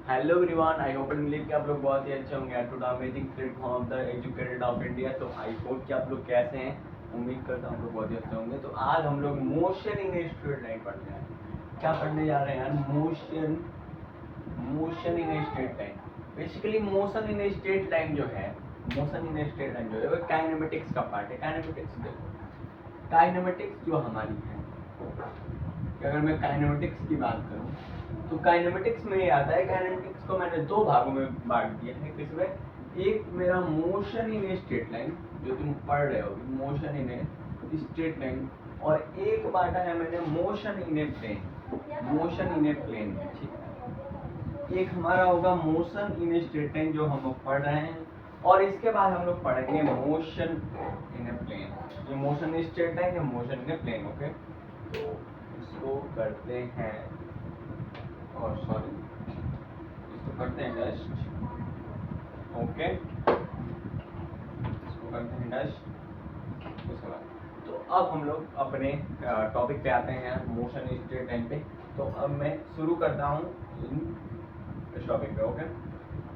Hello everyone, I hope and believe कि आप लोग बहुत ही अच्छे होंगे। To the amazing platform of the educated of India. तो आई होप कि आप लोग कैसे हैं। उम्मीद करता हूँ आप लोग बहुत ही अच्छे होंगे। तो आज हम लोग motion in a straight line पढ़ने हैं। क्या पढ़ने जा रहे हैं यार? Motion in a straight line. Basically motion in a straight line जो है, वो काइनेमेटिक्स का पार्ट है। काइनेमेटिक्स देखो, काइनेमेटिक्स जो हमारी है, अगर मैं काइनेमेटिक्स की बात करूं तो काइनेमेटिक्स में ये आता है। काइनेमेटिक्स को मैंने दो भागों में बांट दिया है। किसमें? एक मेरा motion in a straight line जो तुम पढ़ रहे हो, motion in a straight line, और एक बांटा है मैंने motion in a plane. Motion in a plane, ठीक है। एक हमारा होगा motion in a straight line जो हम लोग पढ़ रहे हैं, और इसके बाद हम लोग पढ़ेंगे मोशन इन ए प्लेन। ये मोशन इन स्ट्रेट लाइन है, motion in a plane. Okay, तो इसको करते हैं, और सॉरी, इसको करते हैं डस्ट। ओके, इसको करते हैं डस्ट। उसके बाद तो अब हम लोग अपने टॉपिक पे आते हैं, मोशन स्ट्रेट लाइन पे। तो अब मैं शुरू करता हूँ इस टॉपिक पे। ओके,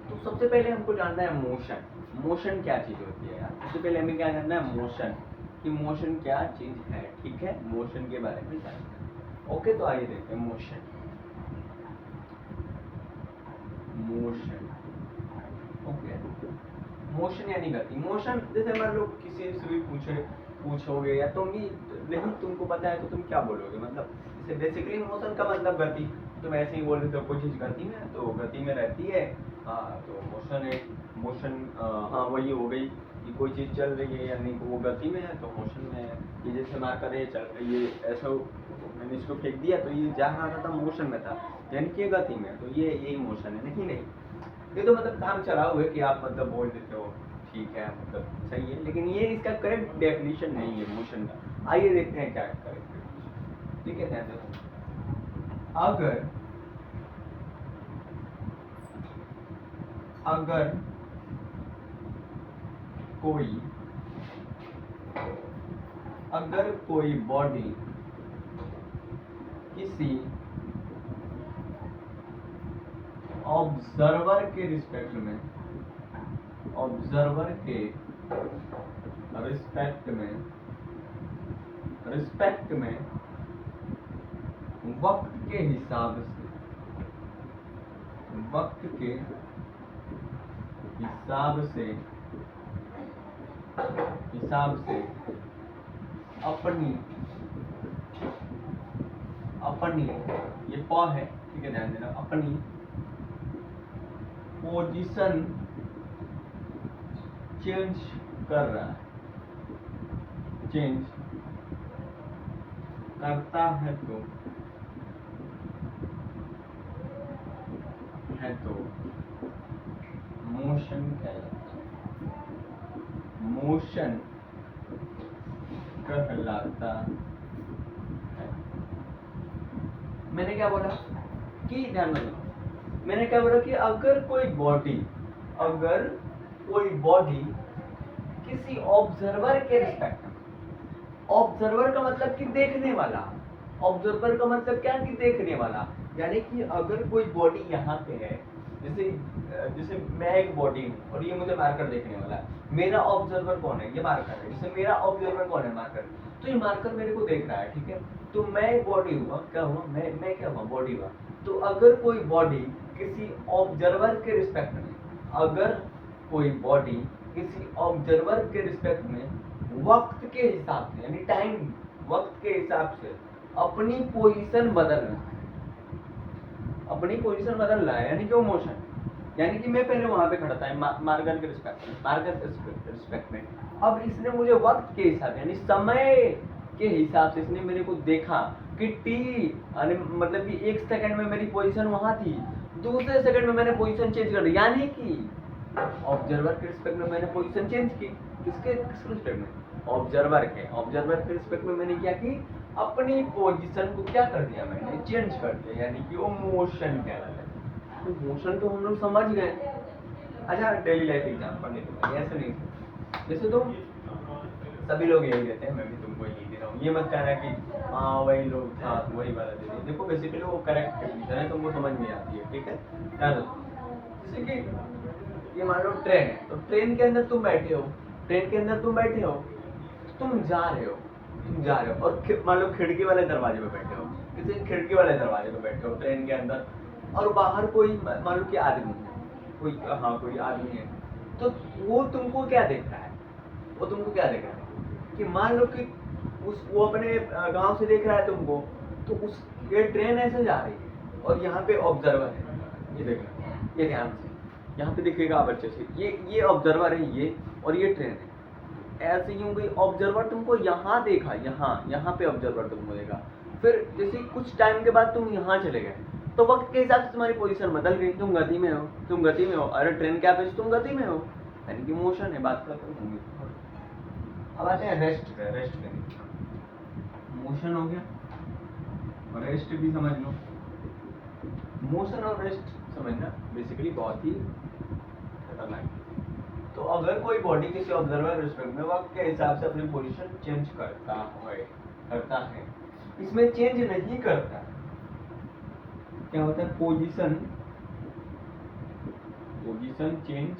तो सबसे पहले हमको जानना है मोशन। मोशन क्या चीज़ होती है यार? सबसे पहले हमें क्या जानना है? मोशन, कि मोशन क्या चीज़ है। ठीक है, मोशन के बारे में जानना है। ओके, तो आइए देखते हैं मोशन। मोशन, ओके, मोशन यानी गति। मोशन जैसे मान लो किसी से भी पूछोगे या तुम भी नहीं तुमको पता है तो तुम क्या बोलोगे? मतलब जैसे बेसिकली मोशन का मतलब गति। तुम ऐसे ही बोल देते हो कोई चीज़ गति में, तो गति में रहती है, हाँ, तो मोशन है। मोशन, हाँ, वही हो गई कि कोई चीज़ चल रही है यानी कि वो गति में है तो मोशन में है। ये जैसे मार्कर है, चल ये ऐसा, मैंने इसको फेंक दिया तो ये जहाँ आता था मोशन में था, यानी कि गति में, तो ये यही मोशन है। नहीं, ये तो मतलब काम चला हुआ है कि आप मतलब बोल देते हो, ठीक है, मतलब सही है, लेकिन ये इसका करेक्ट डेफिनेशन नहीं है मोशन का। आइए देखते हैं क्या करेक्ट डेफिनेशन। ठीक है, ध्यान दो। अगर कोई बॉडी किसी ऑब्जर्वर के रिस्पेक्ट में वक्त के हिसाब से अपनी ये प है, ठीक है, ध्यान देना, अपनी पोजीशन चेंज कर रहा है, चेंज करता है तो मोशन कहलाता है। मैंने क्या बोला कि ध्यान रखना, मैंने क्या बोला कि अगर कोई बॉडी किसी ऑब्जर्वर के रिस्पेक्ट में, ऑब्जर्वर का मतलब कि देखने वाला, ऑब्जर्वर का मतलब क्या कि देखने वाला, यानी कि अगर कोई बॉडी यहाँ पे है, जैसे मैं एक बॉडी हूँ और ये मुझे मार्कर देखने वाला है, मेरा ऑब्जर्वर कौन है? ये मार्कर है। जैसे मेरा ऑब्जर्वर कौन है? मार्कर। तो ये मार्कर मेरे को देख रहा है, ठीक है, तो मैं एक बॉडी हुआ, क्या हुआ? मैं क्या हुआ? बॉडी हुआ। तो अगर कोई बॉडी किसी ऑब्जर्वर के रिस्पेक्ट में, वक्त के हिसाब से, यानी टाइम, वक्त के हिसाब से अपनी पोजीशन बदल रहा है, यानी कि वो मोशन, यानी कि मैं पहले वहां पे खड़ा था मार्कर के रिस्पेक्ट में। अब इसने मुझे वक्त के हिसाब, यानी समय के हिसाब से इसने मेरे को देखा कि टी, मतलब कि एक सेकंड में मेरी पोजीशन वहां थी, दूसरे सेकंड में मैंने पोजीशन चेंज कर दी, यानी कि ऑब्जर्वर के रिस्पेक्ट में मैंने पोजीशन चेंज की। किसके रिस्पेक्ट में? ऑब्जर्वर के रिस्पेक्ट में मैंने क्या की? अपनी पोजीशन को क्या कर दिया? मैंने चेंज कर दिया, यानी कि वो मोशन कहलाता है। तो मोशन तो हम लोग समझ गए। अच्छा, डेली लाइफ एग्जाम्पल नहीं, ऐसे नहीं, जैसे तो सभी लोग यही देते हैं, मैं भी तुमको यही दे रहा हूँ, ये मत कहना कि हाँ वही लोग था तो वही वाला दे दिया। देखो बेसिकली वो करेक्ट कंडीशन है, तुमको समझ में आती है, ठीक है। ध्यान रखो, जैसे कि ये मान लो ट्रेन है, तो ट्रेन के अंदर तुम बैठे हो, ट्रेन के अंदर तुम बैठे हो, तुम जा रहे हो, तुम जा रहे हो और मान लो खिड़की वाले दरवाजे पे बैठे हो, किसी खिड़की वाले दरवाजे पे बैठे हो ट्रेन के अंदर, और बाहर कोई मान लो कि आदमी है, कोई हाँ कोई आदमी है, तो वो तुमको क्या देख रहा है, वो तुमको क्या देख रहा है कि मान लो कि वो अपने गांव से देख रहा है तुमको, तो उस ये ट्रेन ऐसे जा रही है और यहाँ पे ऑब्जर्वर है, ये देखना, ये ध्यान से यहाँ पे दिखेगा आप अच्छे से, ये ऑब्जर्वर है ये, और ये ट्रेन है, ऐसे ही होंगे। ऑब्जर्वर तुमको यहाँ देखा, यहाँ पे ऑब्जर्वर तुमको देखा, फिर जैसे कुछ टाइम के बाद तुम यहाँ चले गए, तो वक्त के हिसाब से तुम्हारी पोजीशन बदल गई, तुम गति में हो, तुम गति में हो, अरे ट्रेन क्या पे तुम गति में हो, यानी कि मोशन है, बात करते होंगे। अब आते हैं रेस्ट पे, रेस्ट पे मोशन हो गया और रेस्ट भी समझ लो। मोशन और रेस्ट समझना बेसिकली बहुत ही खतरनाक है। तो अगर कोई बॉडी किसी ऑब्जर्वर रिस्पेक्ट में वक्त के हिसाब से अपनी पोजीशन चेंज करता है, इसमें चेंज नहीं करता, क्या होता है पोजीशन चेंज,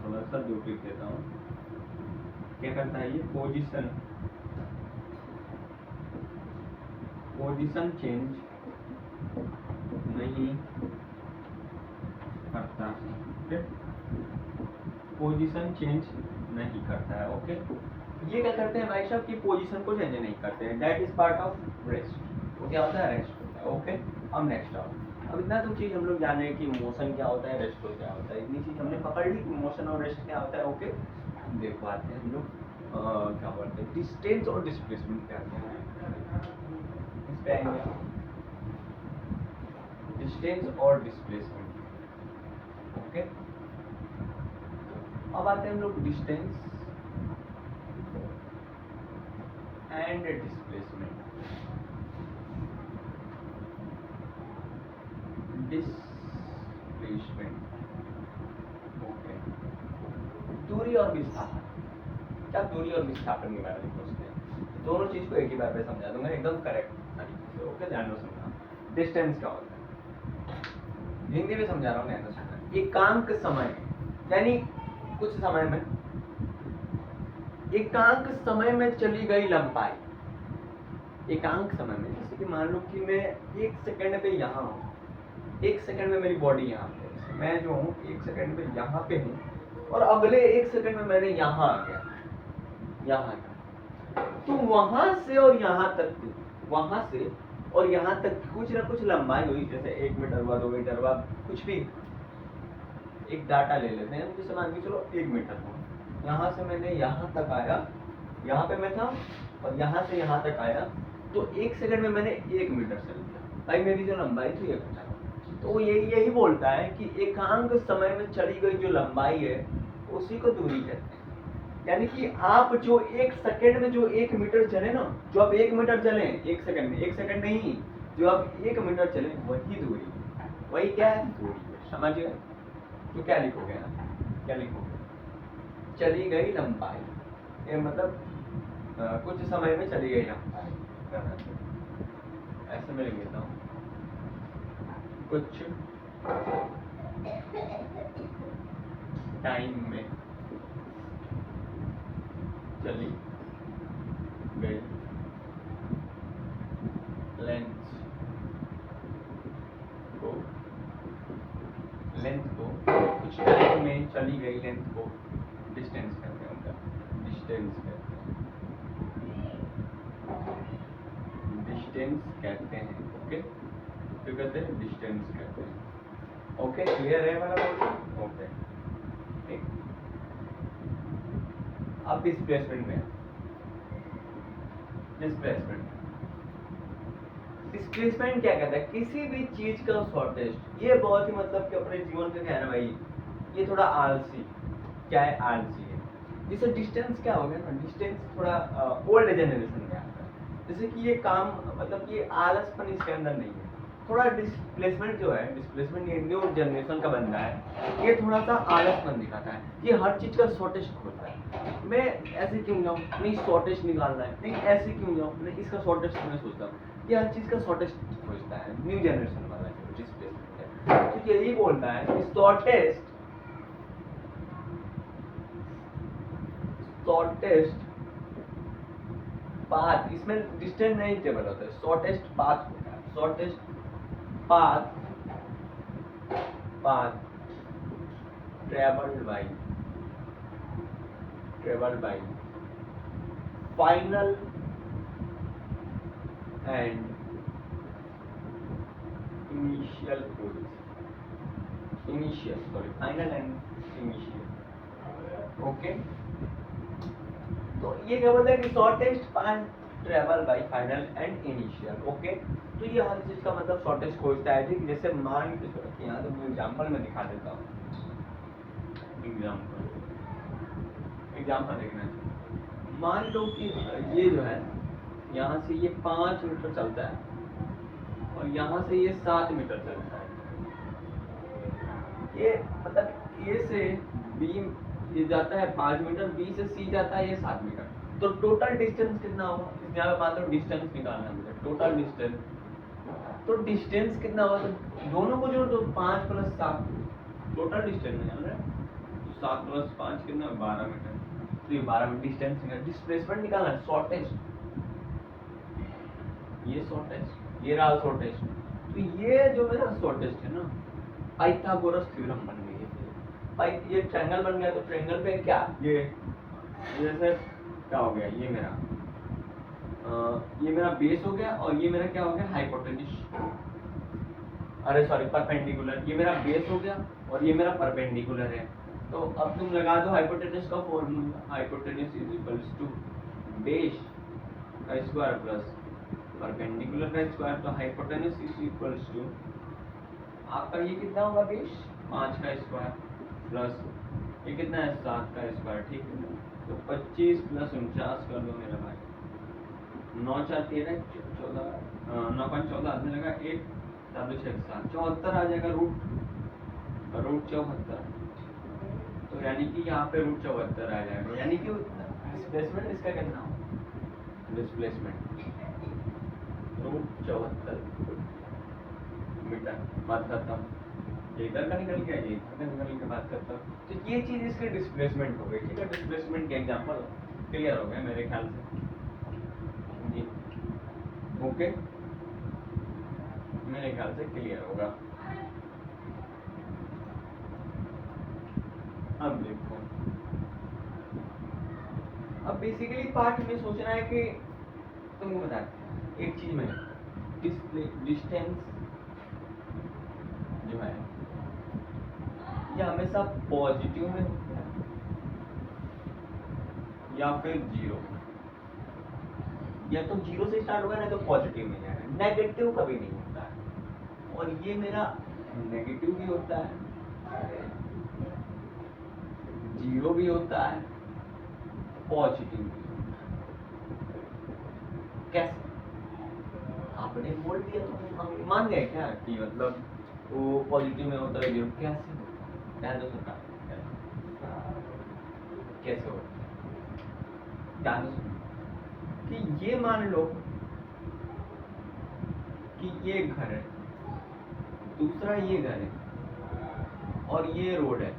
थोड़ा सा दूर लिख देता हूँ, क्या करता है ये पोजीशन चेंज नहीं करता है, पोजीशन चेंज नहीं करता है, ओके। ये क्या करते हैं भाई साहब की पोजीशन को चेंज नहीं करते हैं, that is part of rest. वो क्या होता है रेस्ट होता है, ओके। अब नेक्स्ट आओ, अब इतना तो चीज हम लोग जाने कि मोशन क्या होता है, रेस्ट क्या होता है, इतनी चीज हमने पकड़ ली कि मोशन और रेस्ट क्या होता है, ओके। देखो आते हैं हम लोग क्या बोलते हैं डिस्टेंस और डिस्प्लेसमेंट क्या है, इस पे आएंगे डिस्टेंस और डिस्प्लेसमेंट, ओके। अब आते हैं हम लोग डिस्टेंस एंड डिस्प्लेसमेंट। ओके, दूरी और विस्थापन। क्या दूरी और विस्थापन के बारे में सोचते हैं, दोनों चीज को एक ही बार में समझा दूंगा एकदम करेक्ट तरीके से, ओके। ध्यान से समझना डिस्टेंस क्या होता है, हिंदी में समझा रहा हूँ, ध्यान से समझना। एकांक समय यानी कुछ समय में, एकांक समय में चली गई लंबाई, एकांक समय में, जैसे कि मान लो कि मैं 1 सेकंड पे यहाँ हूँ, 1 सेकंड में मेरी बॉडी यहाँ पे, मैं जो हूँ 1 सेकंड में यहाँ पे हूँ, और अगले 1 सेकंड में मैंने यहाँ आ गया, यहाँ गया, तो वहां से और यहाँ तक, वहां से और यहाँ तक कुछ ना कुछ लंबाई हुई, जैसे 1 मीटर हुआ, 2 मीटर हुआ, कुछ भी एक डाटा ले लेते हैं, जैसे मान के चलो 1 मीटर हुआ, यहाँ से मैंने यहाँ तक आया, यहाँ पे मैं था, और यहाँ से यहाँ तक आया, तो 1 सेकंड में मैंने 1 मीटर चल दिया, भाई मेरी जो लंबाई थी 1 मीटर। तो यही बोलता है कि एकांक समय में चली गई जो लंबाई है उसी को दूरी कहते हैं। यानी कि आप जो 1 सेकंड में जो 1 मीटर चले ना, जो आप 1 मीटर चले 1 सेकंड में, 1 सेकंड नहीं, जो आप 1 मीटर चले वही दूरी, वही क्या है दूरी, समझ गए। तो क्या लिखोगे ना, क्या लिखोगे, चली गई लंबाई, ये मतलब कुछ समय में चली गई लंबाई, ऐसे मैं लिख देता हूँ, कुछ टाइम में चली गई लेंथ को कुछ टाइम में चली गई लेंथ को डिस्टेंस कहते हैं, उनका डिस्टेंस कहते हैं, ओके। तो कहते हैं डिस्टेंस कहते हैं, ओके। क्लियर है वाला बात, ओके ठीक। अब डिस्प्लेसमेंट में, डिस्प्लेसमेंट क्या कहता है, किसी भी चीज का शॉर्टेस्ट, ये बहुत ही मतलब कि अपने जीवन का कहना भाई, ये थोड़ा आलसी, क्या है आलसी है। जैसे डिस्टेंस क्या हो गया ना, डिस्टेंस थोड़ा ओल्ड जनरेशन में आता है, जैसे कि ये काम मतलब कि आलसपन इसके अंदर नहीं है, थोड़ा डिस्प्लेसमेंट जो है, डिस्प्लेसमेंट ये न्यू जनरेशन का बंदा है, ये थोड़ा सा आलसपन दिखाता है, ये हर चीज का शॉर्टेज खोजता है। मैं ऐसे क्यों जाऊँ, नहीं शॉर्टेज निकालना है, नहीं ऐसे क्यों जाऊँ, नहीं इसका शॉर्टेज क्यों सोचता हूँ, ये हर चीज का शॉर्टेज खोजता है, न्यू जनरेशन वाला जो डिस्प्लेसमेंट है। तो यही बोलता है कि शॉर्टेस्ट पाथ, इसमें डिस्टेंस नहीं टेबल होता है, शॉर्टेस्ट पाथ होता है, shortest path travelled by final and initial final and initial. Okay, तो ये क्या बोलता है कि shortest path travel by final and initial. Okay, तो ये हर चीज का मतलब शॉर्टेस्ट खोजता है। ठीक, जैसे मान के चलो यहाँ तो एग्जांपल में दिखा देता हूँ, एग्जांपल देखना है। मान लो कि ये जो है यहाँ से ये 5 मीटर चलता है और यहाँ से ये 7 मीटर चलता है। ये मतलब ए से बी ये जाता है 5 मीटर, बी से सी जाता है ये 7 मीटर। तो टोटल डिस्टेंस कितना होगा, यहाँ पे मान लो डिस्टेंस निकालना है मुझे, टोटल डिस्टेंस, तो डिस्टेंस कितना होगा, तो दोनों को जोड़ दो, 5 + 7 टोटल डिस्टेंस निकाल रहे हैं, तो 7 + 5 कितना, 12 मीटर। तो ये 12 मीटर डिस्टेंस निकाल, डिस्प्लेसमेंट निकालना है, शॉर्टेस्ट, ये शॉर्टेस्ट, ये रहा शॉर्टेस्ट। तो ये जो मेरा शॉर्टेस्ट है ना, पाइथागोरस थ्योरम बन गई है। ये ट्रायंगल बन गया, तो ट्रायंगल पे क्या ये जैसे क्या हो गया, ये मेरा बेस हो गया और ये मेरा क्या हो गया, हाइपोटेन्यूज, अरे सॉरी परपेंडिकुलर। ये मेरा बेस हो गया और ये मेरा परपेंडिकुलर है। तो अब तुम लगा दो हाइपोटेन्यूज का formula, hypotenuse is equals to base का स्क्वायर प्लस परपेंडिकुलर का स्क्वायर। तो हाइपोटेन्यूज इज इक्वल्स टू आपका ये कितना होगा, बेस 5 का स्क्वायर प्लस ये कितना है, 7 का स्क्वायर। ठीक है, तो 25 + 49 कर दो मेरा भाई, 9 4 13 14, 9 5 14 आदमी लगा 1 7 2 6 7 74 आ जाएगा, रूट 74। तो यानी कि यहाँ पे रूट 74 आ जाएगा, यानी कि डिस्प्लेसमेंट इसका कितना हो, डिस्प्लेसमेंट रूट 74 मीटर। बात करता हूँ, ये इधर का निकल गया, ये इधर का निकल के बात करता हूँ। तो ये चीज इसकी डिस्प्लेसमेंट हो गई। ठीक है, डिस्प्लेसमेंट के एग्जांपल क्लियर हो गए मेरे ख्याल से जी। ओके, मेरे ख्याल से क्लियर होगा। अब देखो, अब बेसिकली पार्ट में सोचना है कि तुमको बता एक चीज में डिस्टेंस जो है ये हमेशा पॉजिटिव में होता है या फिर 0, या तो 0 से स्टार्ट होगा ना तो पॉजिटिव में जाएगा, नेगेटिव कभी नहीं होता है। और ये मेरा नेगेटिव भी होता है, 0 भी होता है, पॉजिटिव भी होता है। कैसे आपने बोल दिया तो हम मान गए क्या कि मतलब वो पॉजिटिव में होता है, 0 कैसे होता है, तो सरकार कैसे होता है कि ये मान लो कि ये घर है, दूसरा ये घर है और ये रोड है,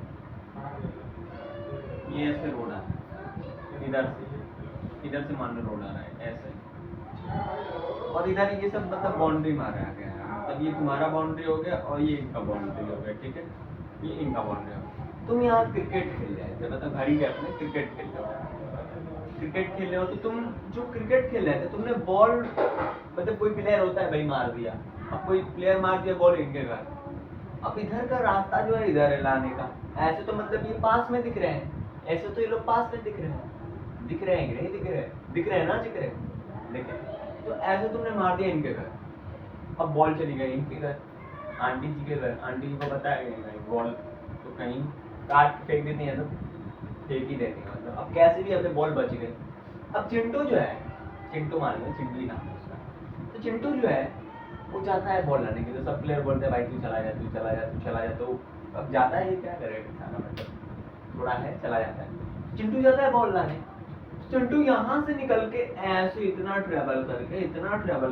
ये ऐसे रोड आ रहा है, इधर से मान लो रोड आ रहा है ऐसे, और इधर ये सब मतलब बाउंड्री मारा गया है, मतलब ये तुम्हारा बाउंड्री हो गया और ये इनका बाउंड्री हो गया। ठीक है, ये इनका बाउंड्री हो गया। तुम यहाँ क्रिकेट खेल रहे थे, मतलब घर ही गए अपने क्रिकेट खेल रहे हो, तो तुम जो क्रिकेट खेल रहे थे तुमने बॉल, मतलब कोई प्लेयर होता है भाई मार दिया, अब कोई प्लेयर मार दिया बॉल इनके घर, अब इधर का रास्ता जो है इधर है लाने का, ऐसे तो मतलब ये पास में दिख रहे हैं, ऐसे तो ये लोग पास में दिख रहे हैं ना, दिख रहे, तो ऐसे तुमने मार दिया इनके घर, अब बॉल चली गई इनके घर, आंटी जी के घर, आंटी जी को बताया गया बॉल तो कहीं काट के फेंक देती है, तो फेंक ही देती है, मतलब अब कैसे भी अपने बॉल बच गए। अब चिंटू जो है, चिंटू मान लो, चिंटू नाम है उसका, तो चिंटू जो है वो चाहता है बॉल लाने की, तो सब प्लेयर बोलते हैं भाई तू चला जा, तू चला जा, तू चला जा, तो अब जाता है, ये क्या करे बेचारा, मतलब थोड़ा है चला जाता है। चिंटू जाता है बॉल लाने, चिंटू यहाँ से निकल के ऐसे इतना ट्रेवल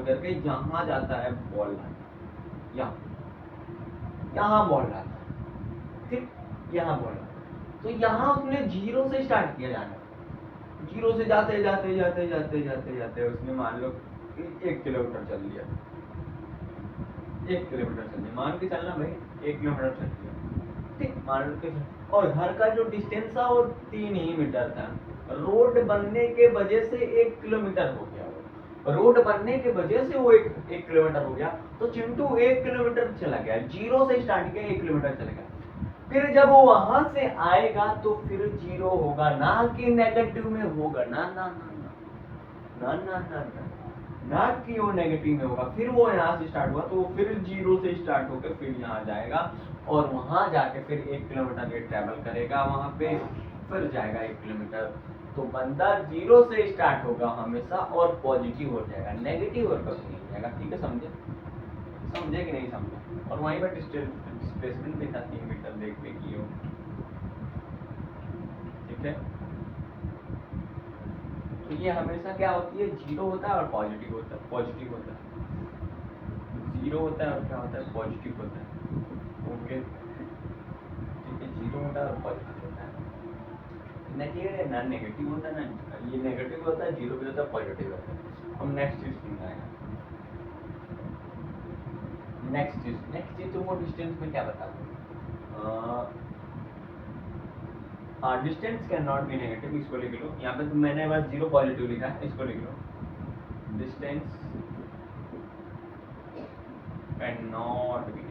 करके यहाँ जाता है बॉल लाने, यहाँ बॉल लाता है, ठीक, यहाँ बॉल लाता है। तो यहाँ उसने 0 से स्टार्ट किया जाना, 0 से जाते जाते उसने मान लो 1 किलोमीटर चल लिया, 1 किलोमीटर चल लिया, मान के चलना भाई 1 किलोमीटर चल लिया, ठीक, मान के। और घर का जो डिस्टेंस था वो 3 ही मीटर था, रोड बनने के वजह से 1 किलोमीटर हो गया, रोड बनने के वजह से वो एक किलोमीटर हो गया। तो चिंटू 1 किलोमीटर चला गया, 0 से स्टार्ट किया, 1 किलोमीटर चला गया। फिर जब वो वहां से आएगा तो फिर 0 होगा, ना कि नेगेटिव में होगा, ना ना ना ना ना ना ना ना ना कि वो नेगेटिव में होगा। फिर वो यहाँ से स्टार्ट हुआ तो वो फिर 0 से स्टार्ट होकर फिर यहाँ जाएगा और वहां जाके फिर 1 किलोमीटर के ट्रेवल करेगा, वहां पे फिर जाएगा 1 किलोमीटर। तो बंदा 0 से स्टार्ट होगा हमेशा और पॉजिटिव हो जाएगा, नेगेटिव और कभी नहीं जाएगा, ठीक है, समझे कि नहीं समझे। और वहीं पर डिस्प्लेसमेंट देखा 3 मीटर देखने की हो, ठीक है। तो ये हमेशा क्या होती है, 0 होता है और पॉजिटिव होता है, 0 होता है और क्या होता है, पॉजिटिव होता है, ओके, ठीक है। 0 होता है और पॉजिटिव होता है, ना नेगेटिव होता है, ना ये नेगेटिव होता है, 0 भी होता है, पॉजिटिव होता है। हम नेक्स्ट चीज सुनाएंगे, नेक्स्ट चीज तुमको डिस्टेंस में क्या बता दूं, distance can not be negative, इसको लिख लो, यहाँ पे तो मैंने बस 0 पॉजिटिव लिखा है, इसको लिख लो, डिस्टेंस कैन नॉट बी,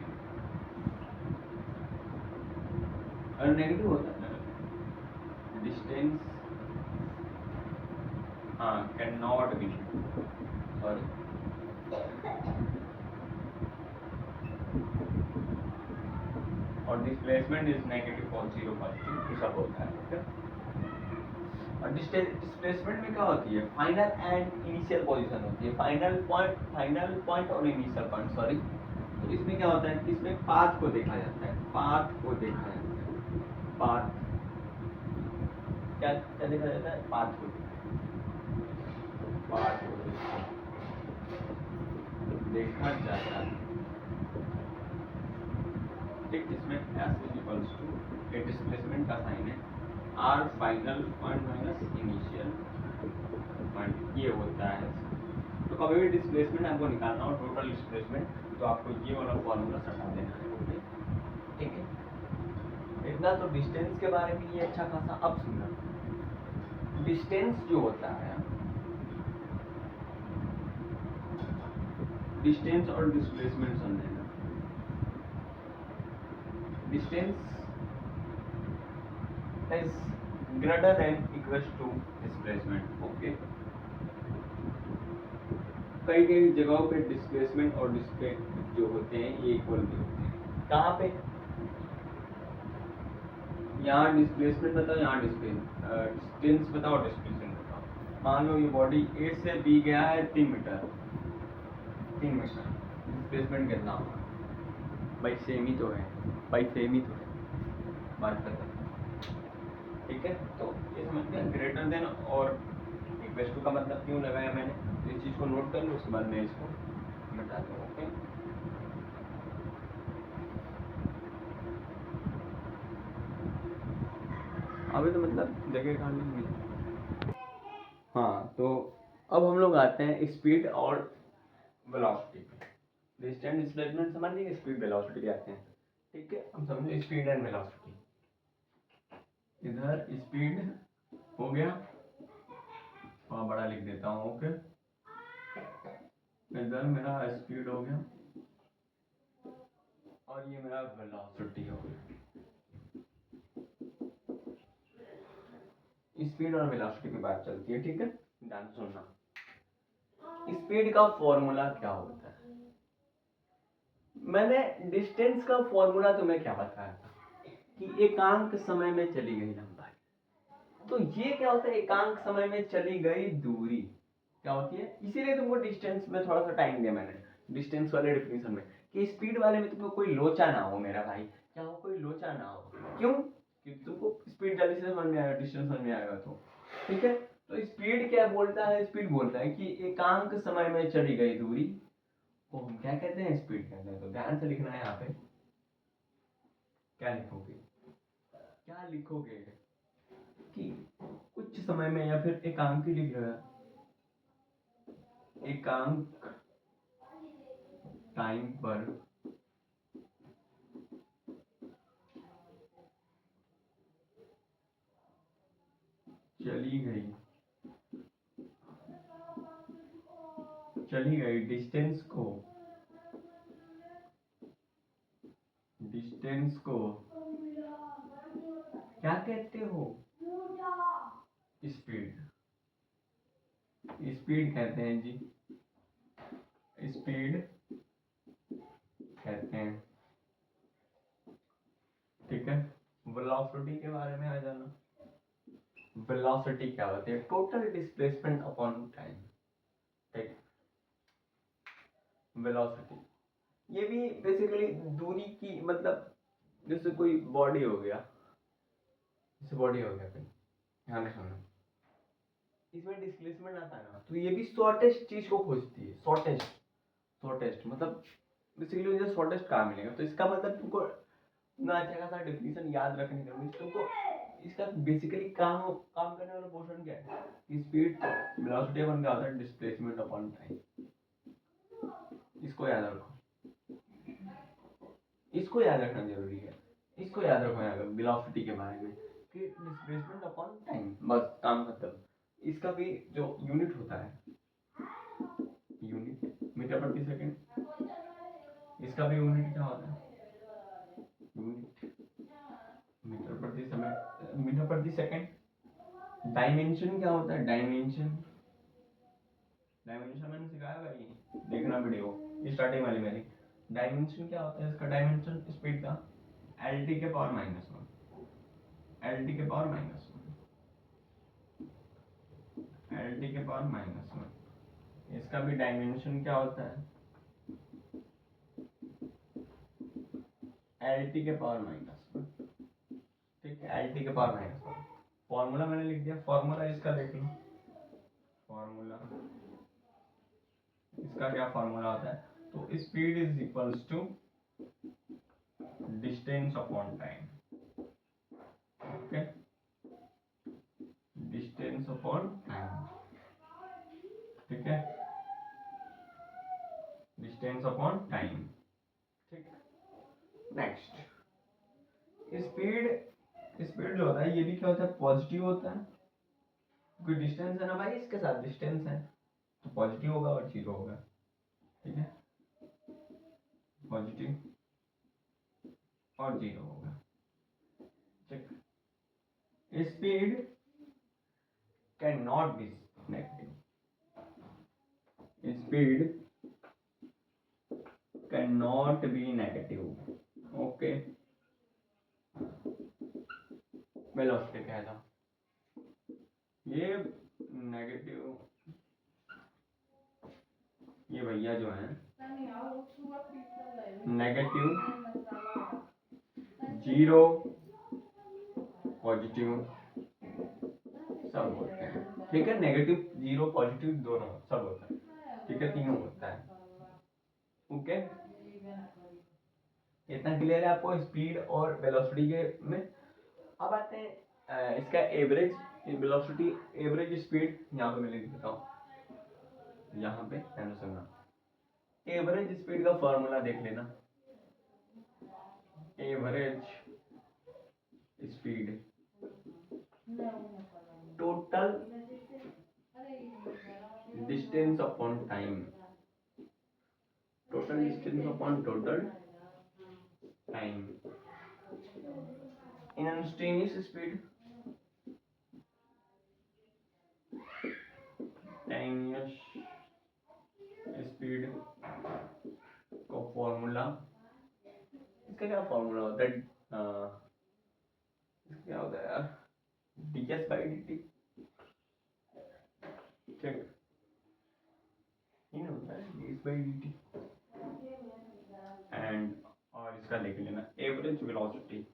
और नेगेटिव होता है डिस्टेंस, हाँ, कैन नॉट बी, सॉरी, और डिस्प्लेसमेंट इज नेगेटिव और 0 पॉजिटिव, ये सब होता है, ठीक है। और डिस्प्लेसमेंट में क्या होती है, फाइनल एंड इनिशियल पोजीशन होती है, फाइनल पॉइंट और इनिशियल पॉइंट, सॉरी। तो इसमें क्या होता है, इसमें पाथ को देखा जाता है, पाथ क्या क्या देखा जाता है, पाथ को देखा जाता है, ठीक। इसमें S इक्वल्स टू एक डिस्प्लेसमेंट का साइन है, R final point minus initial point, ये होता है। तो कभी भी डिस्प्लेसमेंट आपको निकालना हो, टोटल डिस्प्लेसमेंट, तो आपको ये वाला फॉर्मूला सटा देना है, ओके, ठीक है। इतना तो डिस्टेंस के बारे में ये अच्छा खासा। अब सुनना, डिस्टेंस जो होता है, डिस्टेंस और डिस्प्लेसमेंट समझेगा। Distance is greater than equals to displacement, okay. कई जगहों पे डिस्प्लेसमेंट और डिस्प्लेसमेंट जो होते हैं ये इक्वल भी होते हैं। कहाँ पे, यहाँ डिस्प्लेसमेंट बताओ, यहाँ डिस्टेंस बताओ, डिस्प्लेसमेंट बताओ। मान लो ये बॉडी A से B गया है 3 मीटर, डिस्प्लेसमेंट कितना होगा, भाई सेम ही तो है, बात करते हैं, ठीक है। तो ये समझते हैं ग्रेटर देन और इक्वल टू का मतलब क्यों लगाया मैंने, तो इस चीज को नोट कर लो, उसके बाद मैं इसको मिटा दूँ, ओके। अभी तो मतलब जगह खाली मिली। हाँ, तो अब हम लोग आते हैं स्पीड और वेलोसिटी पे। डिस्टेंस डिस्प्लेसमेंट समझ लीजिए, स्पीड वेलोसिटी पे आते हैं, ठीक है। हम समझो स्पीड एंड वेलोसिटी। इधर स्पीड हो गया, थोड़ा बड़ा लिख देता हूँ, ओके। इधर मेरा स्पीड हो गया और ये मेरा वेलोसिटी हो गया। स्पीड और वेलोसिटी की बात चलती है, ठीक है, ध्यान सुनना। स्पीड का फॉर्मूला क्या होता है, मैंने डिस्टेंस का फॉर्मूला तुम्हें क्या बताया था कि एकांक समय में चली गई लंबाई। तो ये क्या होता है, एकांक समय में चली गई दूरी क्या होती है, इसीलिए तुमको डिस्टेंस में थोड़ा सा टाइम दिया मैंने, डिस्टेंस वाले डिफिनेशन में, कि स्पीड वाले में तुमको कोई लोचा ना हो मेरा भाई, क्या हो, कोई लोचा ना हो। क्यों? क्योंकि तुमको स्पीड जल्दी से समझ में आएगा, डिस्टेंस समझ में आएगा तो ठीक है। तो स्पीड क्या बोलता है? स्पीड बोलता है कि एकांक समय में चली गई दूरी को हम क्या कहते हैं? स्पीड कहते हैं। तो ध्यान से लिखना है यहाँ पे, क्या लिखोगे, क्या लिखोगे कि कुछ समय में, या फिर एकांक ही लिख रहा है, एकांक टाइम पर चली गई डिस्टेंस को क्या कहते हो? स्पीड, स्पीड कहते हैं जी, स्पीड कहते हैं। ठीक है, वेलोसिटी के बारे में आ जाना। वेलोसिटी क्या होती है? Total displacement upon time. ठीक, वेलोसिटी ये भी बेसिकली दूरी की, मतलब जैसे कोई बॉडी हो गया, जैसे बॉडी हो गया, फिर ध्यान रखना इसमें डिस्प्लेसमेंट आता है ना, तो ये भी शॉर्टेस्ट चीज को खोजती है। शॉर्टेस्ट मतलब बेसिकली मुझे शॉर्टेस्ट कहाँ मिलेगा, तो इसका मतलब तुमको ना अच्छा खासा डेफिनेशन याद रखने का मीन्स तुमको इसका बेसिकली काम काम करने वाला पोर्शन क्या है कि स्पीड वेलोसिटी अपन का होता है डिस्प्लेसमेंट अपॉन टाइम। इसको याद रखो, इसको याद रखना जरूरी है, इसको याद रखो यहाँ पे वेलोसिटी के बारे में कि डिस्प्लेसमेंट अपॉन टाइम, बस काम खत्म। इसका भी जो यूनिट होता है, यूनिट मीटर प्रति सेकंड, इसका भी यूनिट क्या होता है? यूनिट मीटर प्रति सेकंड। डायमेंशन क्या होता है? डायमेंशन मैंने सिखाया भाई, देखना वीडियो स्टार्टिंग वाली मेरी। डायमेंशन क्या होता है इसका? डायमेंशन स्पीड का एल टी के पावर -1, एल टी के पावर -1, एल टी के पावर -1। इसका भी डायमेंशन क्या होता है? एल टी के पावर -1। ठीक है, एल टी के पावर -1। फॉर्मूला मैंने लिख दिया, फॉर्मूला इसका देख लो। फॉर्मूला इसका क्या फॉर्मूला होता है? तो speed is equals to distance upon time. Okay, distance upon time. ठीक है, डिस्टेंस अपॉन टाइम। ठीक, नेक्स्ट स्पीड। स्पीड जो होता है ये भी क्या होता है? पॉजिटिव होता है। कोई डिस्टेंस है ना भाई, इसके साथ डिस्टेंस है तो पॉजिटिव होगा और जीरो होगा। ठीक है, पॉजिटिव और जीरो होगा। ठीक, speed can not be negative, speed can not be negative. Okay, velocity कह दो ये नेगेटिव, ये भैया जो है नेगेटिव, जीरो, पॉजिटिव सब होते हैं। ठीक है, नेगेटिव जीरो पॉजिटिव दोनों सब होता है। ठीक है, तीनों होता है। ओके, इतना क्लियर है आपको स्पीड और वेलोसिटी के में। अब आते हैं इसका एवरेज वेलोसिटी, एवरेज स्पीड। यहाँ पे मैं लिख देता हूँ, यहाँ पे ध्यान से सुनना। एवरेज स्पीड का फॉर्मूला देख लेना, average speed total distance upon time, total distance upon total time. Instantaneous speed, instantaneous speed का फॉर्मूला, इसका क्या फॉर्मूला होता है? इसका क्या होता है यार? ds by dt। ठीक, ये होता है ds by dt। एंड और इसका देख लेना एवरेज वेलोसिटी,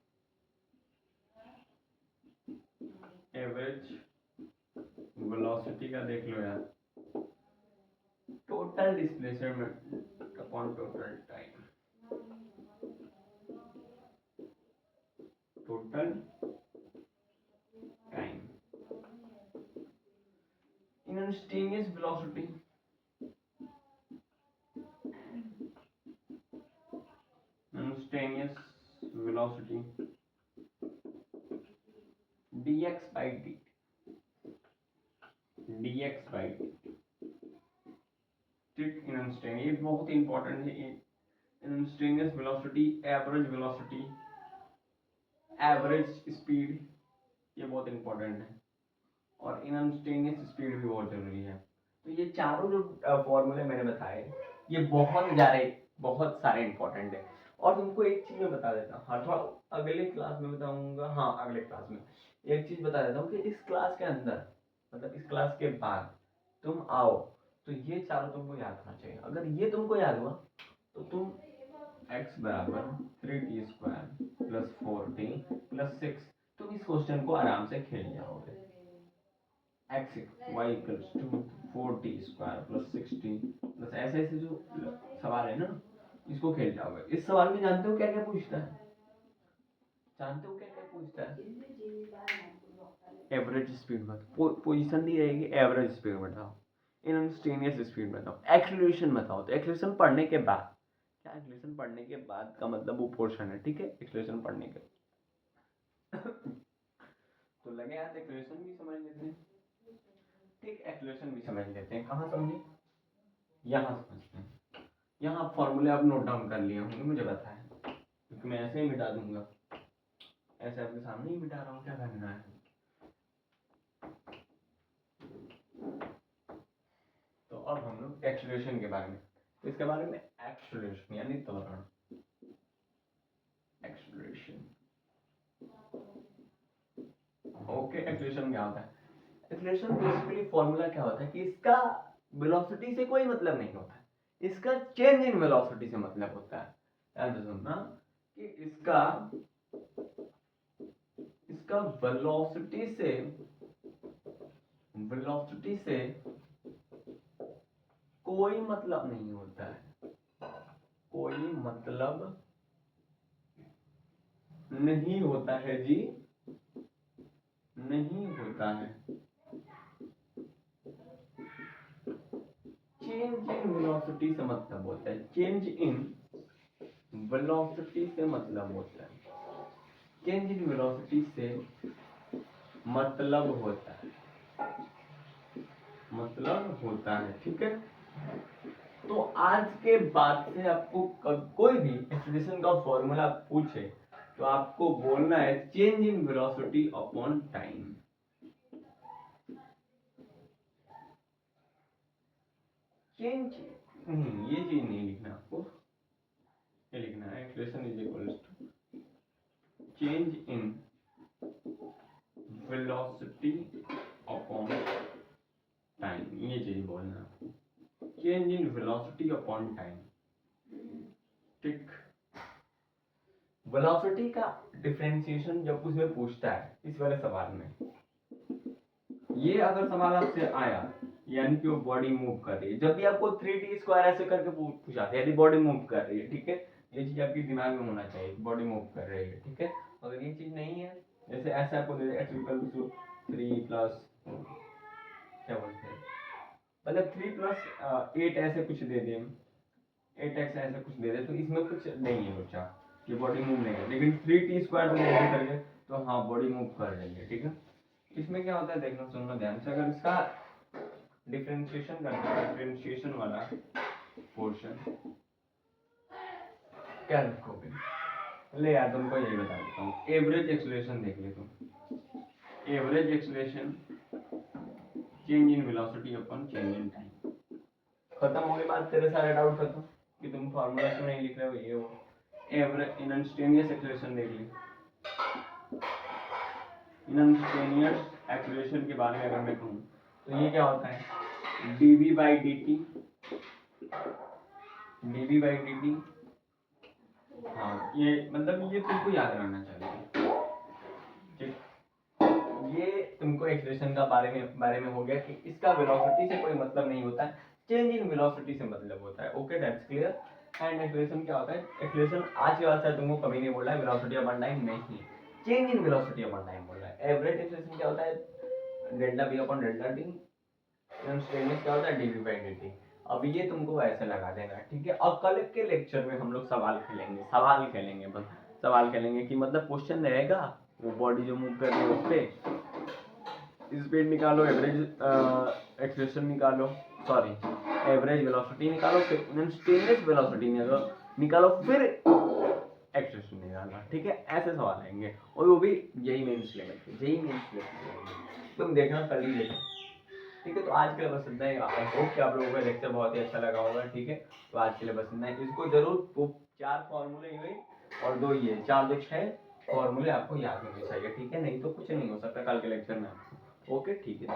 एवरेज वेलोसिटी का देख लो यार, total displacement upon total time, total time, instantaneous velocity, instantaneous velocity dx by dt, dx by dt, ठीक। इंस्टेंटेनियस ये बहुत इंपॉर्टेंट है, instantaneous velocity, average velocity, average speed, ये बहुत इंपॉर्टेंट है, और इंस्टेंटेनियस स्पीड भी बहुत जरूरी है। तो ये चारों जो फॉर्मूले मैंने बताए ये बहुत सारे इंपॉर्टेंट है। और तुमको एक चीज मैं बता देता हूँ, हाँ थोड़ा अगले क्लास में बताऊंगा, हाँ अगले क्लास में एक चीज बता देता हूँ कि इस क्लास के अंदर मतलब इस क्लास के बाद तुम आओ तो ये चारों तुमको याद होना चाहिए। अगर ये तुमको याद हुआ तो तुम x बराबर 3t² प्लस 4t प्लस 6 तुम इस क्वेश्चन को आराम से खेल जाओगे। x y equals to 4t² plus 6t plus ऐसे ऐसे जो सवाल है ना इसको खेल जाओगे। इस सवाल में जानते हो क्या क्या पूछता है? जानते हो क्या क्या पूछता है? एवरेज स्पीड बताओ, पोजीशन दी रहेगी, एवरेज स्पीड बताओ, इंस्टेंटेनियस स्पीड बताओ, एक्सीलरेशन बताओ। तो एक्सीलरेशन पढ़ने के बाद, क्या एक्सीलरेशन पढ़ने के बाद का मतलब वो पोर्शन है, ठीक है, एक्सीलरेशन पढ़ने के तो लगे यार एक्सीलरेशन भी समझ लेते हैं, ठीक, एक्सीलरेशन भी समझ लेते हैं। कहाँ समझे? यहाँ समझते हैं। यहाँ फॉर्मूले आप नोट डाउन कर लिए होंगे, मुझे पता है, क्योंकि मैं ऐसे ही मिटा दूंगा, ऐसे आपके सामने ही मिटा रहा हूँ, क्या करना है। तो अब हम लोग एक्सीलरेशन के बारे में, तो इसके बारे में एक्सीलरेशन यानी त्वरण, एक्सीलरेशन, ओके। एक्सीलरेशन क्या होता है? एक्सीलरेशन बेसिकली फॉर्मूला क्या होता है कि इसका वेलोसिटी से कोई मतलब नहीं होता है, इसका चेंज इन वेलोसिटी से मतलब होता है। याद सुनना कि इसका वेलोसिटी से कोई मतलब नहीं होता है, कोई मतलब नहीं होता है जी, नहीं होता है। चेंज इन वेलोसिटी से मतलब होता है, चेंज इन वेलोसिटी से मतलब होता है, चेंज इन वेलोसिटी से मतलब होता है, मतलब होता है, ठीक है। तो आज के बाद से आपको कोई भी एक्सीलरेशन का फॉर्मूला पूछे तो आपको बोलना है change in velocity upon time. Change नहीं, ये चीज नहीं लिखना आपको, ये लिखना है acceleration is equals to change in velocity upon time, ये चीज बोलना है, change in velocity upon time, ठीक। वेलोसिटी का डिफरेंशिएशन जब उसमें पूछता है इस वाले सवाल में, ये अगर सवाल आपसे आया यानी कि वो बॉडी मूव कर रही है, जब भी आपको 3t² ऐसे करके पूछा है, यदि बॉडी मूव कर रही है, ठीक है, ये चीज आपके दिमाग में होना चाहिए, बॉडी मूव कर रही है, ठीक है। अगर ये चीज नहीं है, जैसे ऐसे आपको दे x इक्वल टू 3 प्लस क्या बोलते हैं, मतलब 3 प्लस 8 ऐसे कुछ दे दे, 8x ऐसे कुछ दे दे, तो इसमें कुछ नहीं है बच्चा, ये बॉडी मूव नहीं है। लेकिन 3t² तो ऐसे करके तो हाँ बॉडी मूव कर रही है, ठीक है। इसमें क्या होता है देखना सुनना ध्यान से, अगर इसका डिफरेंशिएशन करना है, डिफरेंशिएशन वाला पोर्शन क्या लिखोगे? ले यार तुमको यही बता देता हूँ, एवरेज एक्सीलरेशन देख ले तुम, average acceleration change in velocity upon change in time. खत्म हो गई बात, तेरे सारे डाउट खत्म कि तुम फार्मूला क्यों नहीं लिख रहे हो, ये वो। एवरेज इंस्टेंटेनियस एक्सीलरेशन देख ली, इंस्टेंटेनियस एक्सीलरेशन के बारे में अगर मैं कहूँ तो ये क्या होता है, dv by dt, dv by dt हाँ ये मतलब ये तुमको याद रहना चाहिए, ठीक। ये तुमको एक्सेलरेशन का बारे में हो गया कि इसका वेलोसिटी से कोई मतलब नहीं होता है, चेंज इन वेलोसिटी से मतलब होता है। Okay that's clear. And acceleration क्या होता है? एक्सेलरेशन आज के बाद से तुमको कभी नहीं बोल रहा है वेलोसिटी अपॉन टाइम, नहीं, change in velocity upon time बोल रहा है। एवरेज एक्सेलरेशन क्या होता है? Delta v upon delta t. स्ट्रेनलेस क्या होता है? D v by dt। अब ये तुमको ऐसे लगा देना, ठीक है। और कल के लेक्चर में हम लोग सवाल खेलेंगे बस, सवाल खेलेंगे कि मतलब क्वेश्चन रहेगा, वो बॉडी जो मूव कर रही है उस पे स्पीड निकालो, एवरेज एक्सेलरेशन निकालो, सॉरी एवरेज वेलोसिटी निकालो, फिर स्टेनलेस वेलोसिटी निकालो, फिर एक्सेलरेशन निकालना, ठीक है। ऐसे सवाल आएंगे और वो भी यही मेंस लेवल के, तुम देखना कल ही देखना, ठीक है। तो आज के लिए बस इतना ही। आई होप कि आप लोगों का लेक्चर बहुत ही अच्छा लगा होगा, ठीक है। तो आज के लिए बस इतना ही। इसको जरूर 4 फॉर्मूले हुए और 2 ये 4 2 6 फॉर्मूले आपको याद होने चाहिए, ठीक है। नहीं तो कुछ नहीं हो सकता कल के लेक्चर में आपको। ओके ठीक है।